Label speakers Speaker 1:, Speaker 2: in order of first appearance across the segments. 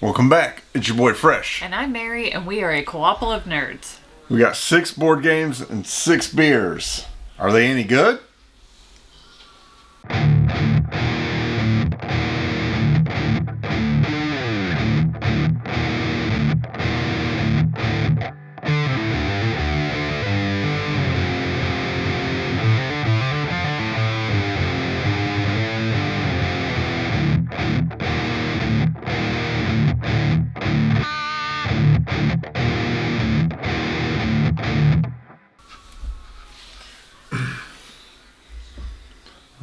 Speaker 1: Welcome back. It's your boy Fresh.
Speaker 2: And I'm Mary, and we are a Co-ople of nerds.
Speaker 1: We got 6 board games and 6 beers. Are they any good?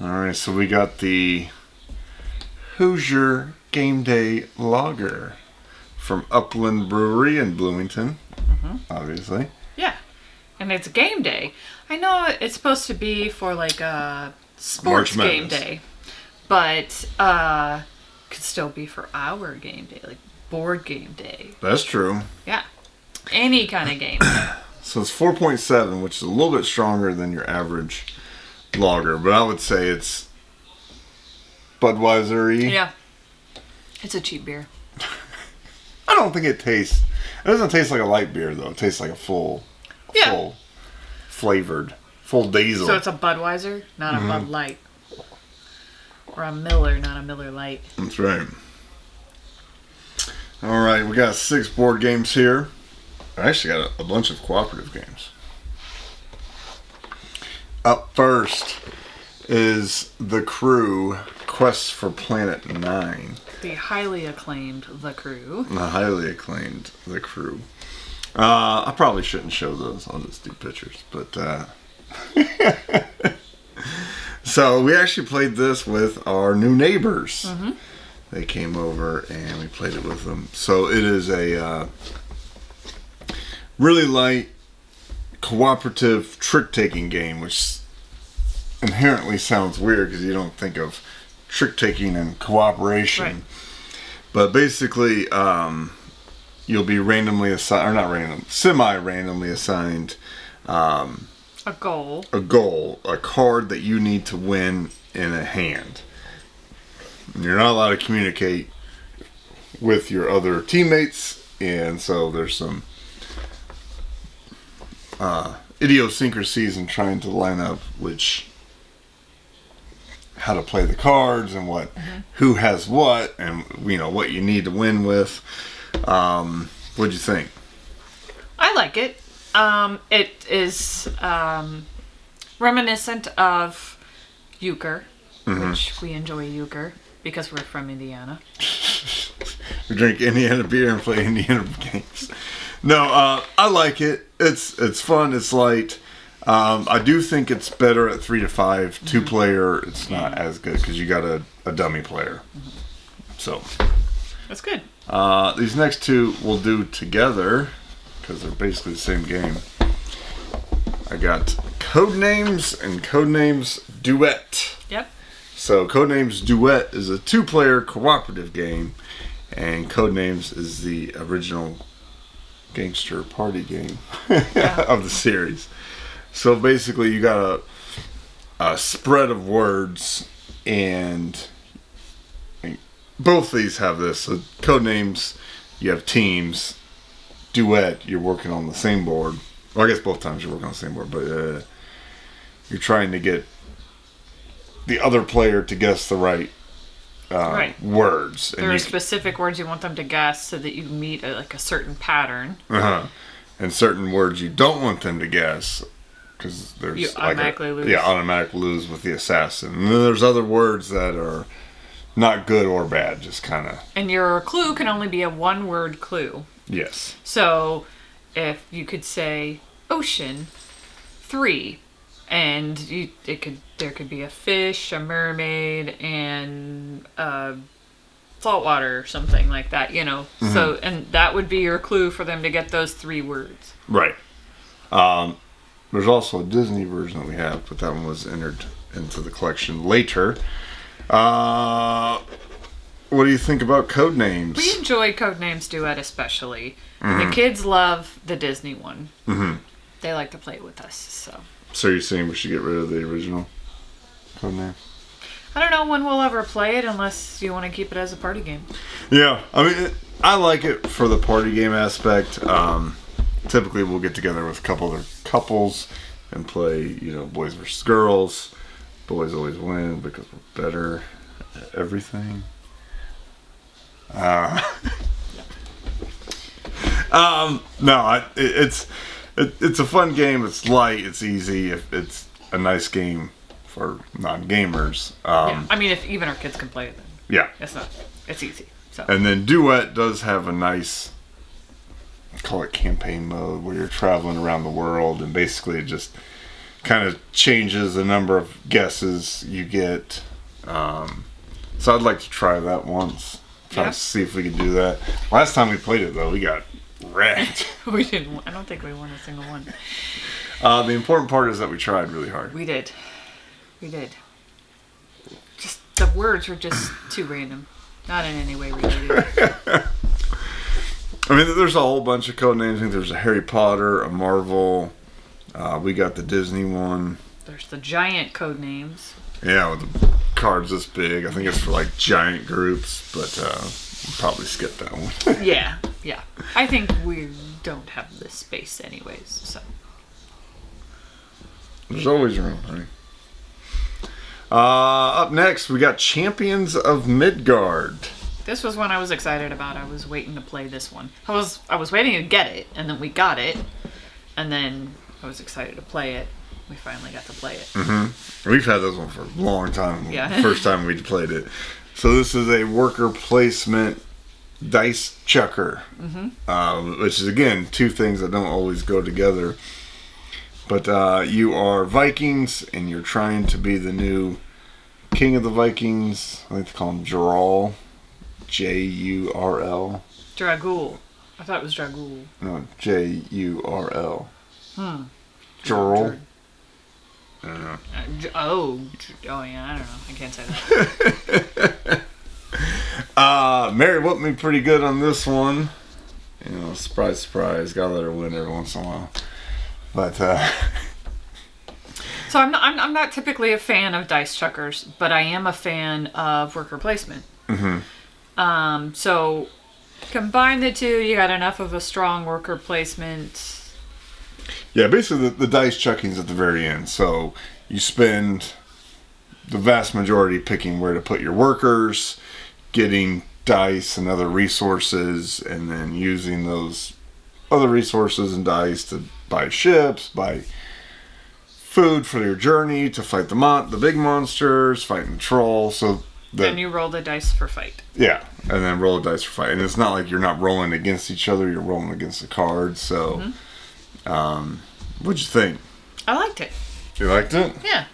Speaker 1: Alright, so we got the Hoosier Game Day Lager from Upland Brewery in Bloomington, obviously.
Speaker 2: Yeah, and it's game day. I know it's supposed to be for like a sports game day, but could still be for our game day, like board game day.
Speaker 1: That's true.
Speaker 2: Yeah, any kind of game.
Speaker 1: So it's 4.7, which is a little bit stronger than your average lager, but I would say it's Budweiser-y.
Speaker 2: Yeah, it's a cheap beer.
Speaker 1: I don't think it doesn't taste like a light beer though. It tastes like a full flavored, full diesel.
Speaker 2: So it's a Budweiser, not a Bud Light. Or a Miller, not a Miller Light.
Speaker 1: That's right. Alright, we got 6 board games here. I actually got a bunch of cooperative games. Up first is The Crew, Quest for Planet 9.
Speaker 2: The highly acclaimed The Crew.
Speaker 1: The highly acclaimed The Crew. I probably shouldn't show those. I'll just do pictures. But so we actually played this with our new neighbors. They came over and we played it with them. So it is a really light cooperative trick-taking game, which inherently sounds weird because you don't think of trick-taking and cooperation.
Speaker 2: Right.
Speaker 1: But basically, you'll be randomly assigned, or not random, semi-randomly assigned
Speaker 2: A goal.
Speaker 1: a card that you need to win in a hand. And you're not allowed to communicate with your other teammates, and so there's some idiosyncrasies in trying to line up how to play the cards and who has what, and what you need to win with. What'd you think?
Speaker 2: I like it. It is reminiscent of euchre, which we enjoy euchre because we're from Indiana.
Speaker 1: We drink Indiana beer and play Indiana games. No, I like it. It's fun. It's light. I do think it's better at 3 to 5. 2-player, it's not as good because you got a dummy player. So
Speaker 2: that's good.
Speaker 1: These next 2 we'll do together because they're basically the same game. I got Codenames and Codenames Duet.
Speaker 2: Yep.
Speaker 1: So Codenames Duet is a 2-player cooperative game, and Codenames is the original gangster party game of the series. So basically you got a spread of words, and both these have this. So Codenames, you have teams. Duet, you're working on the same board. Well, I guess both times you're working on the same board, but you're trying to get the other player to guess the right words.
Speaker 2: There are specific words you want them to guess so that you meet a certain pattern.
Speaker 1: And certain words you don't want them to guess because there's
Speaker 2: you automatically lose.
Speaker 1: Yeah, automatic lose with the assassin. And then there's other words that are not good or bad, just kind of.
Speaker 2: And your clue can only be a 1-word clue.
Speaker 1: Yes.
Speaker 2: So if you could say ocean 3, and there could be a fish, a mermaid, and saltwater or something like that, So, and that would be your clue for them to get those 3 words.
Speaker 1: Right. There's also a Disney version that we have, but that one was entered into the collection later. What do you think about Codenames?
Speaker 2: We enjoy Codenames Duet especially. The kids love the Disney one. They like to play it with us, so.
Speaker 1: So you're saying we should get rid of the original Codename?
Speaker 2: I don't know when we'll ever play it unless you want to keep it as a party game.
Speaker 1: Yeah, I mean, I like it for the party game aspect. Typically, we'll get together with a couple other couples and play, boys versus girls. Boys always win because we're better at everything. No, it's a fun game. It's light. It's easy. It's a nice game for non-gamers.
Speaker 2: I mean, if even our kids can play it, then
Speaker 1: yeah,
Speaker 2: it's easy. So.
Speaker 1: And then Duet does have a nice, call it campaign mode, where you're traveling around the world, and basically it just kind of changes the number of guesses you get. So I'd like to try that once. Try to see if we can do that. Last time we played it, though, we got wrecked.
Speaker 2: We didn't. I don't think we won a single one.
Speaker 1: The important part is that we tried really hard.
Speaker 2: We did. Just the words were just too random. Not in any way related.
Speaker 1: I mean, there's a whole bunch of code names. I think there's a Harry Potter, a Marvel. We got the Disney one.
Speaker 2: There's the giant code names.
Speaker 1: Yeah, with the cards this big. I think it's for like giant groups, but we'll probably skip that one.
Speaker 2: Yeah. I think we don't have this space anyways, so.
Speaker 1: There's always room, honey. Up next, we got Champions of Midgard.
Speaker 2: This was one I was excited about. I was waiting to play this one. I was waiting to get it, and then we got it, and then I was excited to play it. We finally got to play it.
Speaker 1: Mm-hmm. We've had this one for a long time.
Speaker 2: Yeah.
Speaker 1: First time we played it. So this is a worker placement dice chucker, which is, again, two things that don't always go together. But you are Vikings, and you're trying to be the new king of the Vikings. I think they call him Jarl. Jurl.
Speaker 2: Dragul. I thought it was Dragul.
Speaker 1: No, Jurl. Jarl. I don't know.
Speaker 2: Oh yeah, I don't know. I can't say that.
Speaker 1: Mary whooped me pretty good on this one. Surprise, surprise. Gotta let her win every once in a while. But
Speaker 2: so I'm not typically a fan of dice chuckers, but I am a fan of worker placement. So combine the two, you got enough of a strong worker placement.
Speaker 1: Yeah, basically the dice chucking's at the very end. So you spend the vast majority picking where to put your workers, getting dice and other resources, and then using those other resources and dice to buy ships, buy food for your journey, to fight the big monsters, fighting the trolls. So
Speaker 2: then you roll the dice for fight.
Speaker 1: Yeah, and then roll the dice for fight. And it's not like you're not rolling against each other, you're rolling against the cards. So, what'd you think?
Speaker 2: I liked it.
Speaker 1: You liked it?
Speaker 2: Yeah.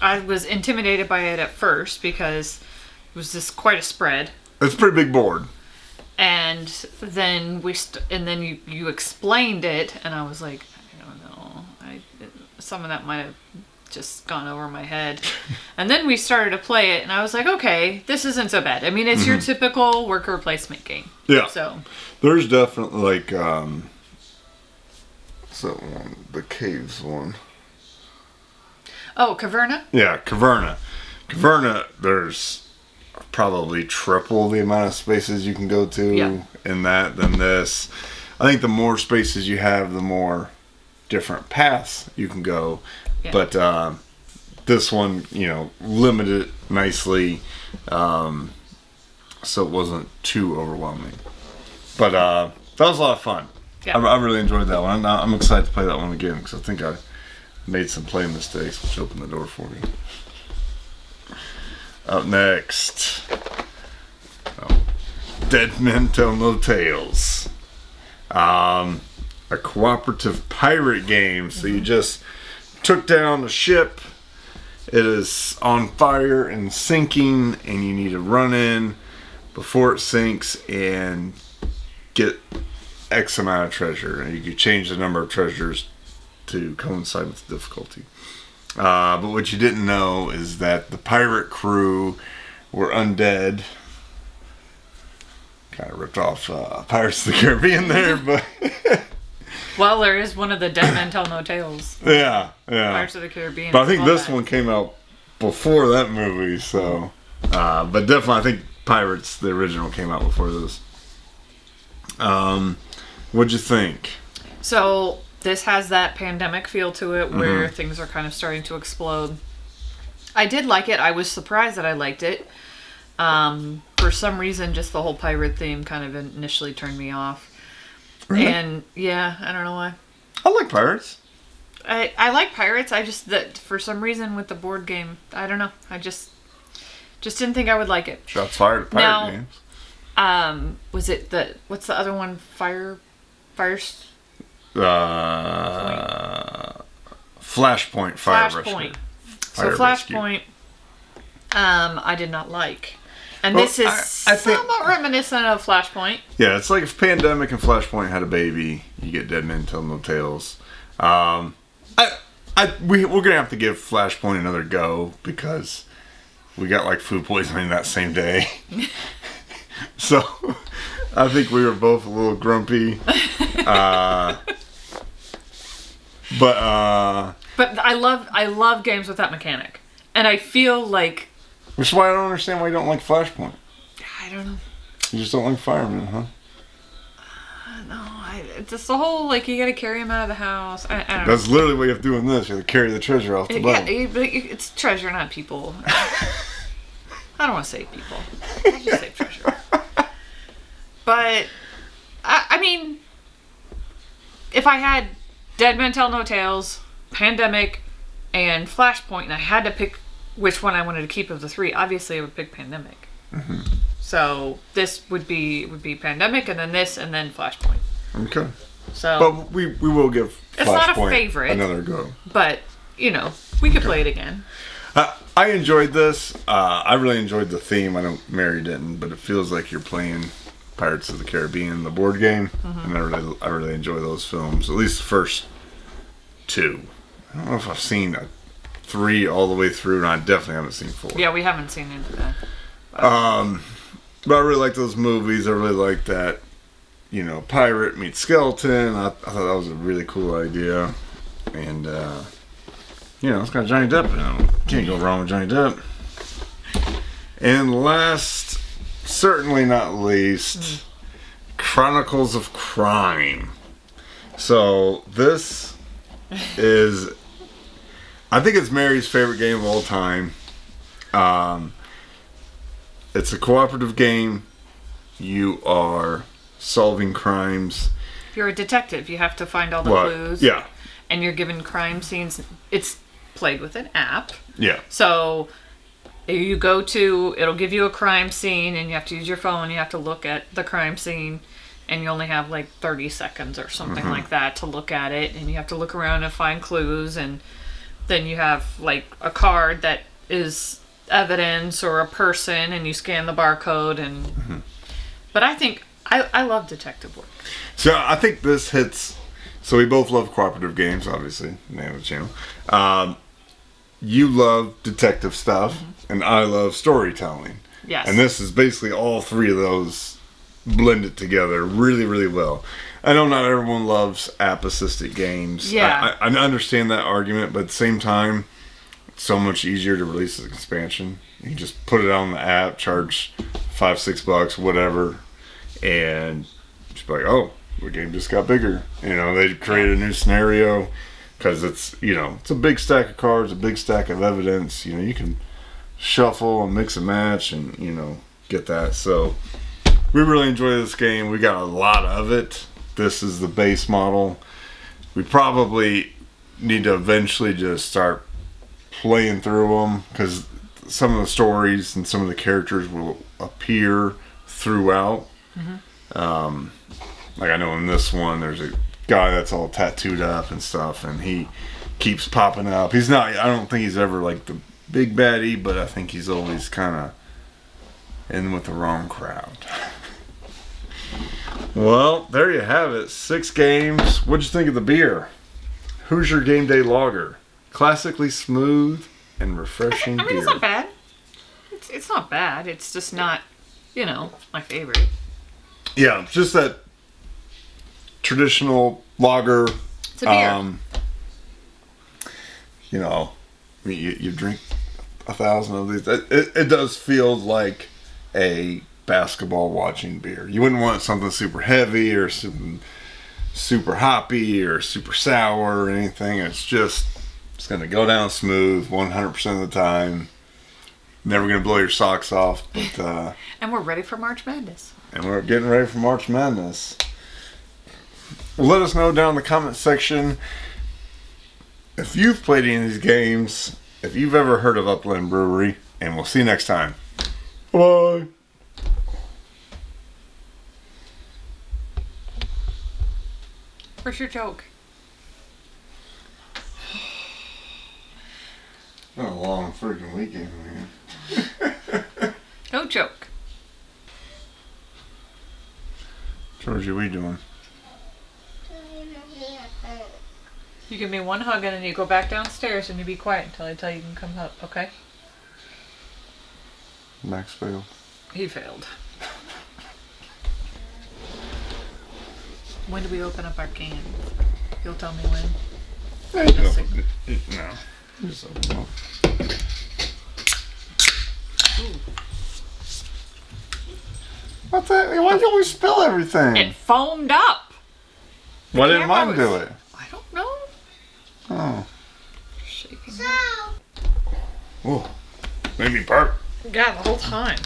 Speaker 2: I was intimidated by it at first because it was just quite a spread.
Speaker 1: It's a pretty big board.
Speaker 2: And then you explained it, and I was like, I don't know. Some of that might have just gone over my head. And then we started to play it, and I was like, okay, this isn't so bad. I mean, it's your typical worker placement game.
Speaker 1: Yeah.
Speaker 2: So
Speaker 1: there's definitely like what's that one? The caves one.
Speaker 2: Oh, Caverna?
Speaker 1: Yeah, Caverna. Caverna, there's probably triple the amount of spaces you can go to in that than this. I think the more spaces you have, the more different paths you can go. Yeah. But this one, limited it nicely, so it wasn't too overwhelming. But that was a lot of fun. Yeah. I really enjoyed that one. I'm excited to play that one again because I think I made some play mistakes, which opened the door for me. Up next, Dead Men Tell No Tales. A cooperative pirate game. So you just took down a ship. It is on fire and sinking, and you need to run in before it sinks and get X amount of treasure. And you can change the number of treasures to coincide with the difficulty. But what you didn't know is that the pirate crew were undead. Kind of ripped off Pirates of the Caribbean there, but...
Speaker 2: Well, there is one of the Dead Men Tell No Tales.
Speaker 1: Yeah.
Speaker 2: Pirates of the Caribbean.
Speaker 1: But I think this one came out before that movie, so... but definitely, I think Pirates, the original, came out before this. What'd you think?
Speaker 2: So this has that pandemic feel to it where things are kind of starting to explode. I did like it. I was surprised that I liked it. For some reason, just the whole pirate theme kind of initially turned me off.
Speaker 1: Really?
Speaker 2: And yeah, I don't know why.
Speaker 1: I like pirates.
Speaker 2: I like pirates. I just, that for some reason with the board game, I don't know. I just didn't think I would like it.
Speaker 1: Shots fired at pirate games.
Speaker 2: Was it what's the other one? Flashpoint
Speaker 1: Fire Rescue.
Speaker 2: So Flashpoint, I did not like. And this is somewhat reminiscent of Flashpoint.
Speaker 1: Yeah, it's like if Pandemic and Flashpoint had a baby, you get Dead Men Tell No Tales. We're gonna have to give Flashpoint another go because we got like food poisoning that same day. So I think we were both a little grumpy. But
Speaker 2: I love games with that mechanic, and I feel like.
Speaker 1: Which is why I don't understand why you don't like Flashpoint.
Speaker 2: I don't know.
Speaker 1: You just don't like firemen, huh?
Speaker 2: No, just the whole, like, you gotta carry him out of the house. I don't know.
Speaker 1: That's literally what you have to do in this. You have to carry the treasure off the boat.
Speaker 2: Yeah, it's treasure, not people. I don't want to say people. I'll just say treasure. But, I mean, if I had Dead Men Tell No Tales, Pandemic, and Flashpoint, and I had to pick which one I wanted to keep of the three, obviously I would pick Pandemic. Mm-hmm. So this would be Pandemic, and then this, and then Flashpoint.
Speaker 1: Okay.
Speaker 2: So,
Speaker 1: but we will give Flashpoint
Speaker 2: it's not a favorite,
Speaker 1: another go.
Speaker 2: But we could play it again.
Speaker 1: I enjoyed this. I really enjoyed the theme. I know Mary didn't, but it feels like you're playing Pirates of the Caribbean, the board game, and I really enjoy those films. At least the first two. I don't know if I've seen 3 all the way through, and I definitely haven't seen 4.
Speaker 2: Yeah, we haven't seen into that.
Speaker 1: But I really like those movies. I really like that, pirate meets skeleton. I thought that was a really cool idea. And, it's got Johnny Depp in it. Can't go wrong with Johnny Depp. And last, certainly not least, Chronicles of Crime. So this is, I think it's Mary's favorite game of all time. It's a cooperative game. You are solving crimes.
Speaker 2: If you're a detective, you have to find all the clues.
Speaker 1: Yeah.
Speaker 2: And you're given crime scenes. It's played with an app.
Speaker 1: Yeah.
Speaker 2: So you go to, it'll give you a crime scene, and you have to use your phone. You have to look at the crime scene, and you only have like 30 seconds or something like that to look at it. And you have to look around and find clues. And then you have like a card that is evidence or a person, and you scan the barcode. And but I think I love detective work.
Speaker 1: So I think this hits. So we both love cooperative games, obviously, name of the channel. You love detective stuff, and I love storytelling.
Speaker 2: Yes.
Speaker 1: And this is basically all 3 of those blended together really, really well. I know not everyone loves app-assisted games.
Speaker 2: Yeah.
Speaker 1: I understand that argument, but at the same time, it's so much easier to release an expansion. You just put it on the app, charge $5-6, whatever, and just be like, oh, the game just got bigger. They create a new scenario because it's a big stack of cards, a big stack of evidence. You can shuffle and mix and match and get that. So we really enjoy this game. We got a lot of it. This is the base model. We probably need to eventually just start playing through them because some of the stories and some of the characters will appear throughout. Like I know in this one, there's a guy that's all tattooed up and stuff, and he keeps popping up. He's not, I don't think he's ever like the big baddie, but I think he's always kind of in with the wrong crowd. Well, there you have it. 6 games. What'd you think of the beer? Who's your game day lager? Classically smooth and refreshing beer.
Speaker 2: It's not bad. It's not bad. It's just not, my favorite.
Speaker 1: Yeah, just that traditional lager.
Speaker 2: It's a beer.
Speaker 1: You drink 1,000 of these. It does feel like a basketball watching beer. You wouldn't want something super heavy or super hoppy or super sour or anything. It's going to go down smooth 100% of the time. Never going to blow your socks off. But
Speaker 2: and we're ready for March Madness.
Speaker 1: And we're getting ready for March Madness. Let us know down in the comment section if you've played any of these games, if you've ever heard of Upland Brewery, and we'll see you next time. Bye.
Speaker 2: Where's your joke?
Speaker 1: It's been a long freaking weekend, man.
Speaker 2: No joke.
Speaker 1: Georgie, what are you doing?
Speaker 2: You give me one hug and then you go back downstairs and you be quiet until I tell you can come up, okay?
Speaker 1: Max failed.
Speaker 2: He failed. When do we open up our cans? You'll tell me when.
Speaker 1: No. Just open them up.
Speaker 2: Ooh.
Speaker 1: What the? Why don't we spill everything?
Speaker 2: It foamed up.
Speaker 1: Why didn't mine do it?
Speaker 2: I don't know.
Speaker 1: Oh.
Speaker 2: Shaking.
Speaker 1: Whoa. Made me burp.
Speaker 2: Yeah, the whole time.